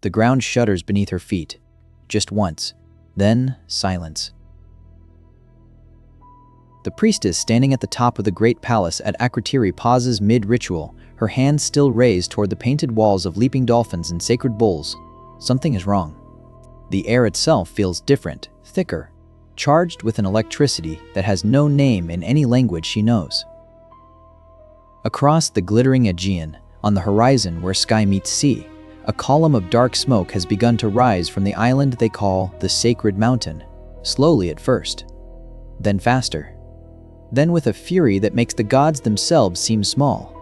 The ground shudders beneath her feet. Just once. Then, silence. The priestess standing at the top of the great palace at Crete pauses mid-ritual, her hands still raised toward the painted walls of leaping dolphins and sacred bulls. Something is wrong. The air itself feels different, thicker, charged with an electricity that has no name in any language she knows. Across the glittering Aegean, on the horizon where sky meets sea, a column of dark smoke has begun to rise from the island they call the Sacred Mountain, slowly at first, then faster, then with a fury that makes the gods themselves seem small.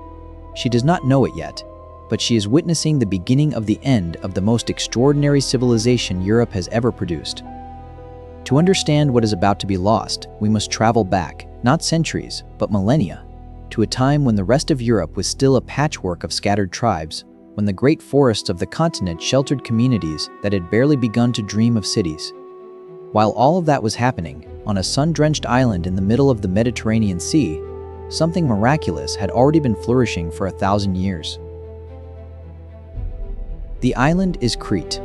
She does not know it yet, but she is witnessing the beginning of the end of the most extraordinary civilization Europe has ever produced. To understand what is about to be lost, we must travel back, not centuries, but millennia, to a time when the rest of Europe was still a patchwork of scattered tribes, when the great forests of the continent sheltered communities that had barely begun to dream of cities. While all of that was happening, on a sun-drenched island in the middle of the Mediterranean Sea, something miraculous had already been flourishing for 1,000 years. The island is Crete,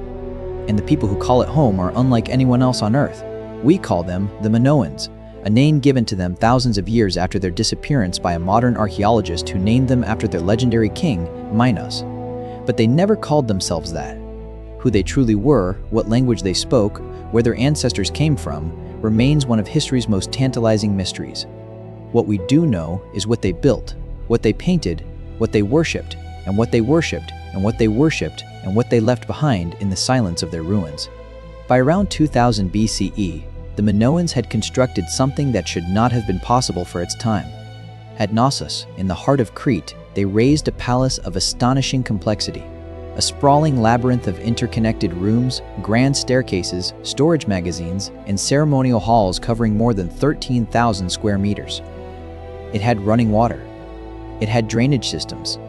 and the people who call it home are unlike anyone else on Earth. We call them the Minoans, a name given to them thousands of years after their disappearance by a modern archaeologist who named them after their legendary king, Minos. But they never called themselves that. Who they truly were, what language they spoke, where their ancestors came from, remains one of history's most tantalizing mysteries. What we do know is what they built, what they painted, what they worshipped, and what they worshipped, and what they worshipped, and what they left behind in the silence of their ruins. By around 2000 BCE, the Minoans had constructed something that should not have been possible for its time. At Knossos, in the heart of Crete, they raised a palace of astonishing complexity. A sprawling labyrinth of interconnected rooms, grand staircases, storage magazines, and ceremonial halls covering more than 13,000 square meters. It had running water. It had drainage systems.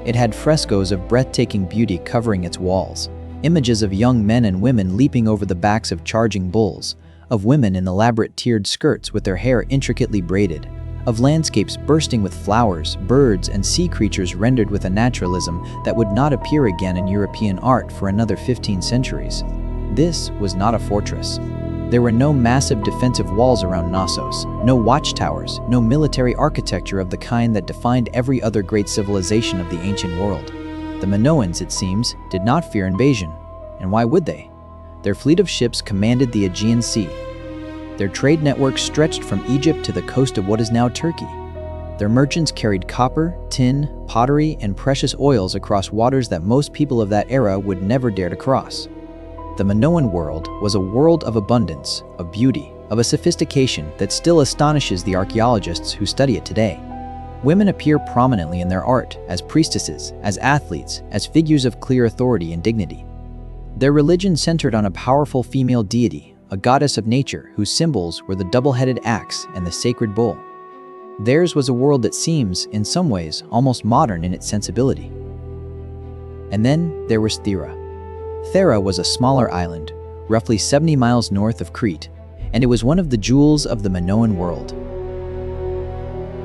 It had frescoes of breathtaking beauty covering its walls, images of young men and women leaping over the backs of charging bulls, of women in elaborate tiered skirts with their hair intricately braided, of landscapes bursting with flowers, birds, and sea creatures rendered with a naturalism that would not appear again in European art for another 15 centuries. This was not a fortress. There were no massive defensive walls around Knossos, no watchtowers, no military architecture of the kind that defined every other great civilization of the ancient world. The Minoans, it seems, did not fear invasion. And why would they? Their fleet of ships commanded the Aegean Sea. Their trade network stretched from Egypt to the coast of what is now Turkey. Their merchants carried copper, tin, pottery, and precious oils across waters that most people of that era would never dare to cross. The Minoan world was a world of abundance, of beauty, of a sophistication that still astonishes the archaeologists who study it today. Women appear prominently in their art, as priestesses, as athletes, as figures of clear authority and dignity. Their religion centered on a powerful female deity, a goddess of nature whose symbols were the double-headed axe and the sacred bull. Theirs was a world that seems, in some ways, almost modern in its sensibility. And then there was Thera. Thera was a smaller island, roughly 70 miles north of Crete, and it was one of the jewels of the Minoan world.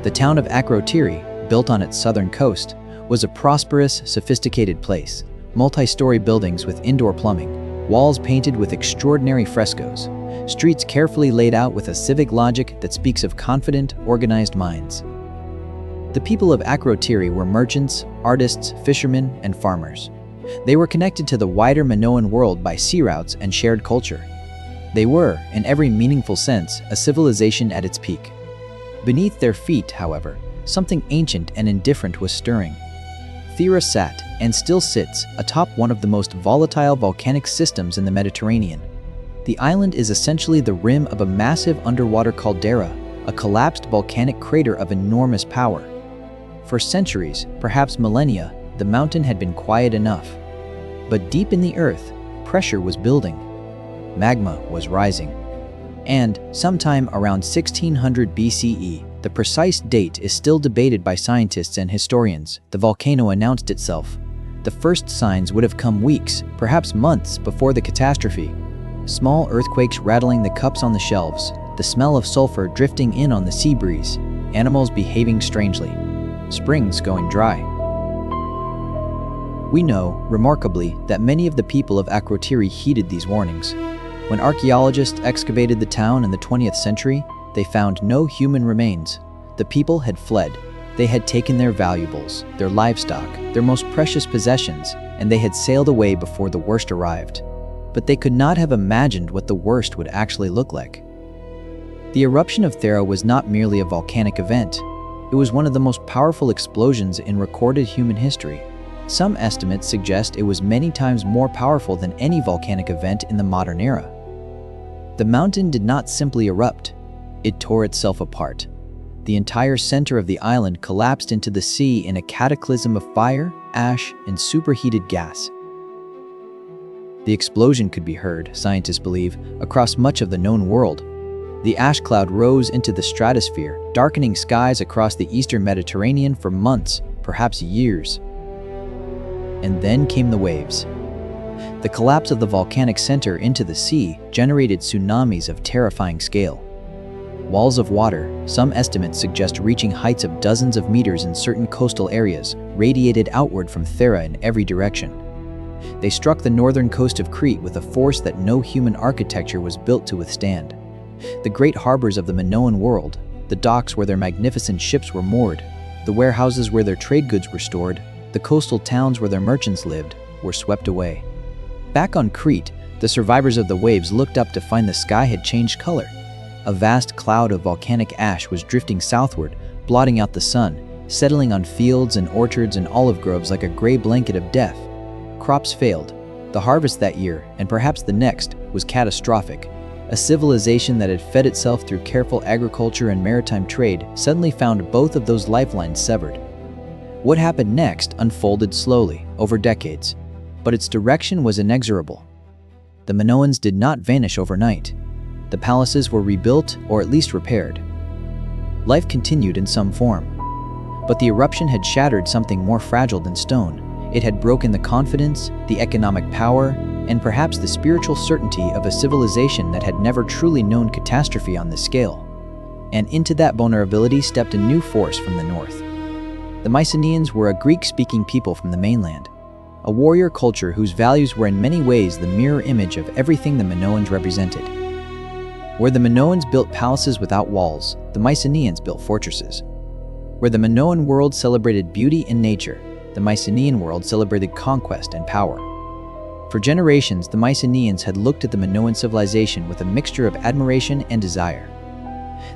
The town of Crete, built on its southern coast, was a prosperous, sophisticated place, multi-story buildings with indoor plumbing, walls painted with extraordinary frescoes, streets carefully laid out with a civic logic that speaks of confident, organized minds. The people of Crete were merchants, artists, fishermen, and farmers. They were connected to the wider Minoan world by sea routes and shared culture. They were, in every meaningful sense, a civilization at its peak. Beneath their feet, however, something ancient and indifferent was stirring. Thera sat, and still sits, atop one of the most volatile volcanic systems in the Mediterranean. The island is essentially the rim of a massive underwater caldera, a collapsed volcanic crater of enormous power. For centuries, perhaps millennia, the mountain had been quiet enough. But deep in the earth, pressure was building. Magma was rising. And, sometime around 1600 BCE, the precise date is still debated by scientists and historians, the volcano announced itself. The first signs would have come weeks, perhaps months, before the catastrophe. Small earthquakes rattling the cups on the shelves, the smell of sulfur drifting in on the sea breeze, animals behaving strangely, springs going dry. We know, remarkably, that many of the people of Akrotiri heeded these warnings. When archaeologists excavated the town in the 20th century, they found no human remains. The people had fled. They had taken their valuables, their livestock, their most precious possessions, and they had sailed away before the worst arrived. But they could not have imagined what the worst would actually look like. The eruption of Thera was not merely a volcanic event. It was one of the most powerful explosions in recorded human history. Some estimates suggest it was many times more powerful than any volcanic event in the modern era. The mountain did not simply erupt. It tore itself apart. The entire center of the island collapsed into the sea in a cataclysm of fire, ash, and superheated gas. The explosion could be heard, scientists believe, across much of the known world. The ash cloud rose into the stratosphere, darkening skies across the eastern Mediterranean for months, perhaps years. And then came the waves. The collapse of the volcanic center into the sea generated tsunamis of terrifying scale. Walls of water, some estimates suggest reaching heights of dozens of meters in certain coastal areas, radiated outward from Thera in every direction. They struck the northern coast of Crete with a force that no human architecture was built to withstand. The great harbors of the Minoan world, the docks where their magnificent ships were moored, the warehouses where their trade goods were stored, the coastal towns where their merchants lived, were swept away. Back on Crete, the survivors of the waves looked up to find the sky had changed color. A vast cloud of volcanic ash was drifting southward, blotting out the sun, settling on fields and orchards and olive groves like a gray blanket of death. Crops failed. The harvest that year, and perhaps the next, was catastrophic. A civilization that had fed itself through careful agriculture and maritime trade suddenly found both of those lifelines severed. What happened next unfolded slowly, over decades, but its direction was inexorable. The Minoans did not vanish overnight. The palaces were rebuilt, or at least repaired. Life continued in some form. But the eruption had shattered something more fragile than stone. It had broken the confidence, the economic power, and perhaps the spiritual certainty of a civilization that had never truly known catastrophe on this scale. And into that vulnerability stepped a new force from the north. The Mycenaeans were a Greek-speaking people from the mainland, a warrior culture whose values were in many ways the mirror image of everything the Minoans represented. Where the Minoans built palaces without walls, the Mycenaeans built fortresses. Where the Minoan world celebrated beauty and nature, the Mycenaean world celebrated conquest and power. For generations, the Mycenaeans had looked at the Minoan civilization with a mixture of admiration and desire.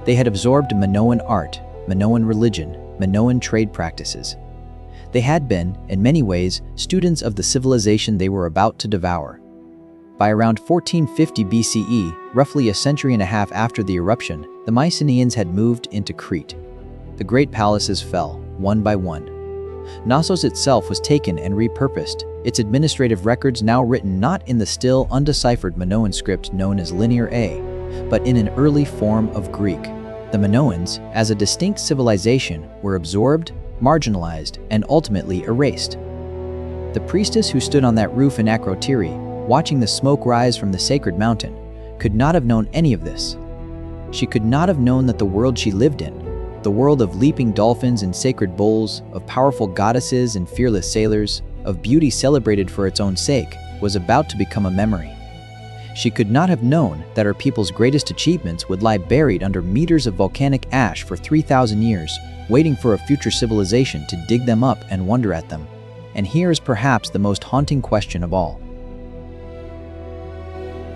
They had absorbed Minoan art, Minoan religion, Minoan trade practices. They had been, in many ways, students of the civilization they were about to devour. By around 1450 BCE, roughly a century and a half after the eruption, the Mycenaeans had moved into Crete. The great palaces fell, one by one. Knossos itself was taken and repurposed, its administrative records now written not in the still undeciphered Minoan script known as Linear A, but in an early form of Greek. The Minoans, as a distinct civilization, were absorbed, marginalized, and ultimately erased. The priestess who stood on that roof in Akrotiri, watching the smoke rise from the sacred mountain, could not have known any of this. She could not have known that the world she lived in, the world of leaping dolphins and sacred bulls, of powerful goddesses and fearless sailors, of beauty celebrated for its own sake, was about to become a memory. She could not have known that her people's greatest achievements would lie buried under meters of volcanic ash for 3,000 years, waiting for a future civilization to dig them up and wonder at them. And here is perhaps the most haunting question of all.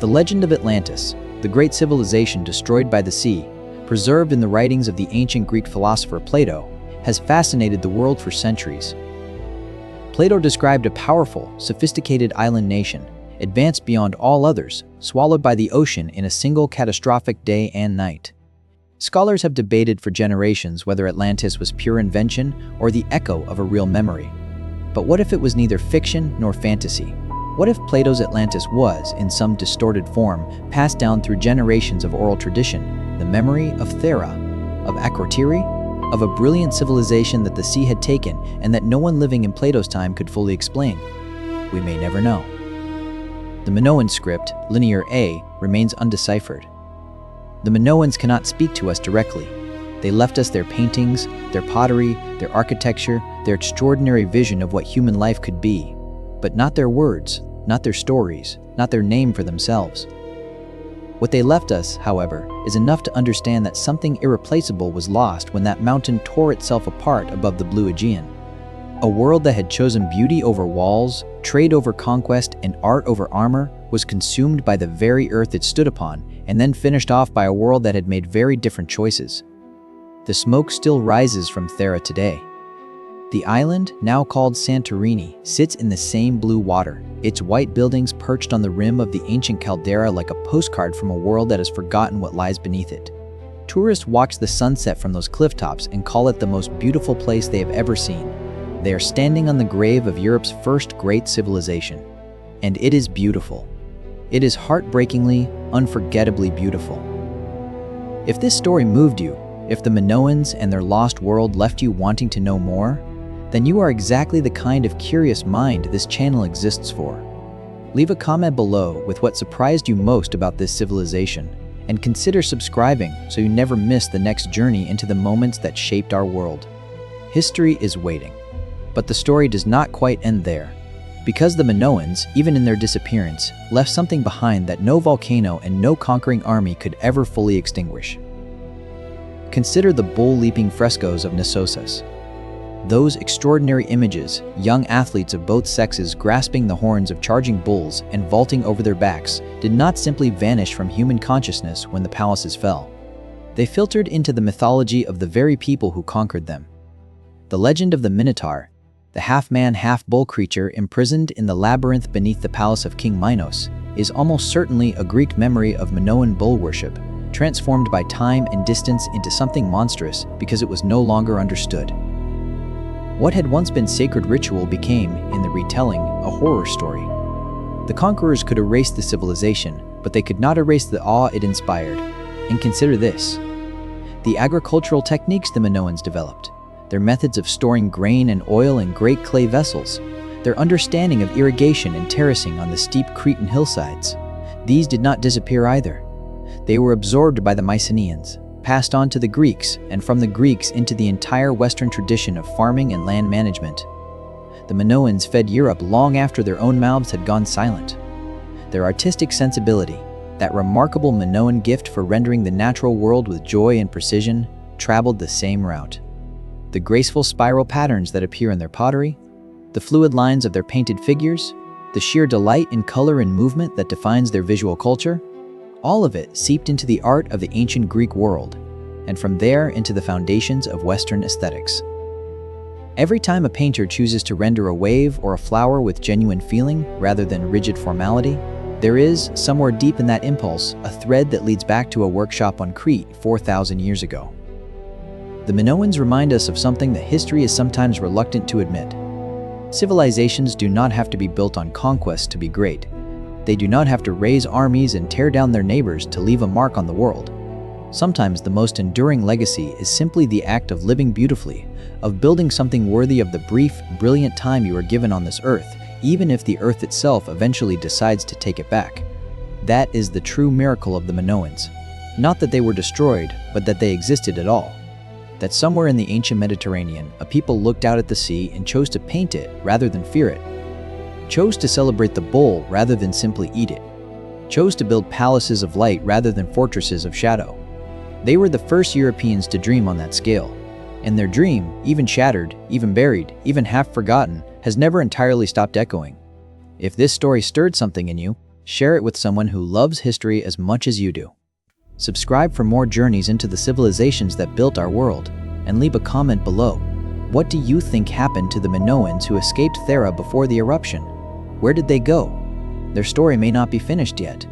The legend of Atlantis, the great civilization destroyed by the sea, preserved in the writings of the ancient Greek philosopher Plato, has fascinated the world for centuries. Plato described a powerful, sophisticated island nation, advanced beyond all others, swallowed by the ocean in a single catastrophic day and night. Scholars have debated for generations whether Atlantis was pure invention or the echo of a real memory. But what if it was neither fiction nor fantasy? What if Plato's Atlantis was, in some distorted form, passed down through generations of oral tradition, the memory of Thera, of Akrotiri, of a brilliant civilization that the sea had taken and that no one living in Plato's time could fully explain? We may never know. The Minoan script, Linear A, remains undeciphered. The Minoans cannot speak to us directly. They left us their paintings, their pottery, their architecture, their extraordinary vision of what human life could be. but not their words, not their stories, not their name for themselves. What they left us, however, is enough to understand that something irreplaceable was lost when that mountain tore itself apart above the blue Aegean. A world that had chosen beauty over walls, trade over conquest, and art over armor was consumed by the very earth it stood upon, and then finished off by a world that had made very different choices. The smoke still rises from Thera today. The island, now called Santorini, sits in the same blue water, its white buildings perched on the rim of the ancient caldera like a postcard from a world that has forgotten what lies beneath it. Tourists watch the sunset from those cliff tops and call it the most beautiful place they have ever seen. They are standing on the grave of Europe's first great civilization. And it is beautiful. It is heartbreakingly, unforgettably beautiful. If this story moved you, if the Minoans and their lost world left you wanting to know more, then you are exactly the kind of curious mind this channel exists for. Leave a comment below with what surprised you most about this civilization, and consider subscribing so you never miss the next journey into the moments that shaped our world. History is waiting, but the story does not quite end there, because the Minoans, even in their disappearance, left something behind that no volcano and no conquering army could ever fully extinguish. Consider the bull-leaping frescoes of Knossos. Those extraordinary images, young athletes of both sexes grasping the horns of charging bulls and vaulting over their backs, did not simply vanish from human consciousness when the palaces fell. They filtered into the mythology of the very people who conquered them. The legend of the Minotaur, the half-man, half-bull creature imprisoned in the labyrinth beneath the palace of King Minos, is almost certainly a Greek memory of Minoan bull worship, transformed by time and distance into something monstrous because it was no longer understood. What had once been sacred ritual became, in the retelling, a horror story. The conquerors could erase the civilization, but they could not erase the awe it inspired. And consider this: the agricultural techniques the Minoans developed, their methods of storing grain and oil in great clay vessels, their understanding of irrigation and terracing on the steep Cretan hillsides. These did not disappear either. They were absorbed by the Mycenaeans, passed on to the Greeks, and from the Greeks into the entire Western tradition of farming and land management. The Minoans fed Europe long after their own mouths had gone silent. Their artistic sensibility, that remarkable Minoan gift for rendering the natural world with joy and precision, traveled the same route. The graceful spiral patterns that appear in their pottery, the fluid lines of their painted figures, the sheer delight in color and movement that defines their visual culture, all of it seeped into the art of the ancient Greek world, and from there into the foundations of Western aesthetics. Every time a painter chooses to render a wave or a flower with genuine feeling rather than rigid formality, there is, somewhere deep in that impulse, a thread that leads back to a workshop on Crete 4,000 years ago. The Minoans remind us of something that history is sometimes reluctant to admit. Civilizations do not have to be built on conquest to be great. They do not have to raise armies and tear down their neighbors to leave a mark on the world. Sometimes the most enduring legacy is simply the act of living beautifully, of building something worthy of the brief, brilliant time you are given on this earth, even if the earth itself eventually decides to take it back. That is the true miracle of the Minoans. Not that they were destroyed, but that they existed at all. That somewhere in the ancient Mediterranean, a people looked out at the sea and chose to paint it rather than fear it. Chose to celebrate the bull rather than simply eat it. Chose to build palaces of light rather than fortresses of shadow. They were the first Europeans to dream on that scale. And their dream, even shattered, even buried, even half forgotten, has never entirely stopped echoing. If this story stirred something in you, share it with someone who loves history as much as you do. Subscribe for more journeys into the civilizations that built our world, and leave a comment below. What do you think happened to the Minoans who escaped Thera before the eruption? Where did they go? Their story may not be finished yet,